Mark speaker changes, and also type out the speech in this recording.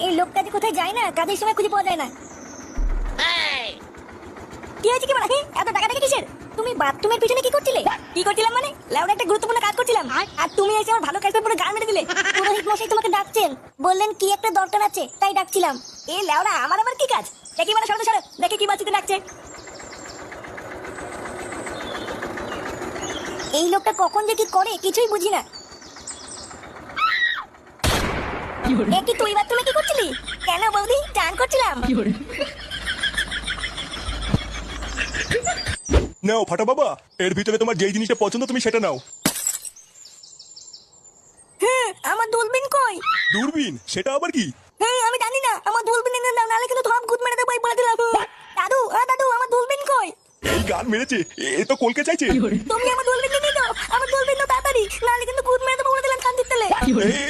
Speaker 1: এই লোকটা যে কোথায় যায় না, কাজের সময় খুঁজে পাওয়া যায় না। কি হয়েছে কি বলা? এত টাকা কিসের? তুমি বাথরুমের পিছনে কি করছিলে? কি করছিলাম মানে? লেওড়া একটা গুরুত্বপূর্ণ কাজ করছিলাম, আর তুমি এসে আমার ভালো কাজটা পুরো গান মেরে দিলে। পুরোহিত মশাই তোমাকে ডাকছেন, বললেন কি একটা দরকার আছে, তাই ডাকছিলাম। এই লেওড়া আমার আবার কি কাজ? দেখি মানে সরো সরো, দেখে কি বাচ্চাতে ডাকছে। এই লোকটা কখন যে কি করে কিছুই বুঝি না। এ কি তুই বাথরুমে কি করছিলি? কেন বৌদি? চান করছিলাম।
Speaker 2: নাও ফাটা বাবা, এর ভিতরে তোমার যেই জিনিসটা পছন্দ তুমি সেটা নাও।
Speaker 1: হ্যাঁ, আমার দূরবীন কই?
Speaker 2: দূরবীন? সেটা আবার কি?
Speaker 1: হ্যাঁ, আমি জানি না। আমার দূরবীন এনে দাও, নাহলে কিন্তু ধপ গুদ মেরে দেবো, এই বলে দিলাম। দাদু, দাদু, আমার দূরবীন কই?
Speaker 2: এই গান মেরেছে, এ তো কলকে চাইছে।
Speaker 1: তুমি আমার দূরবীন নিয়ে দাও, আমার দূরবীন দাও তাড়াতাড়ি, নাহলে কিন্তু গুদ মেরে দেবো বলে দিলাম কান দিতে।
Speaker 2: এ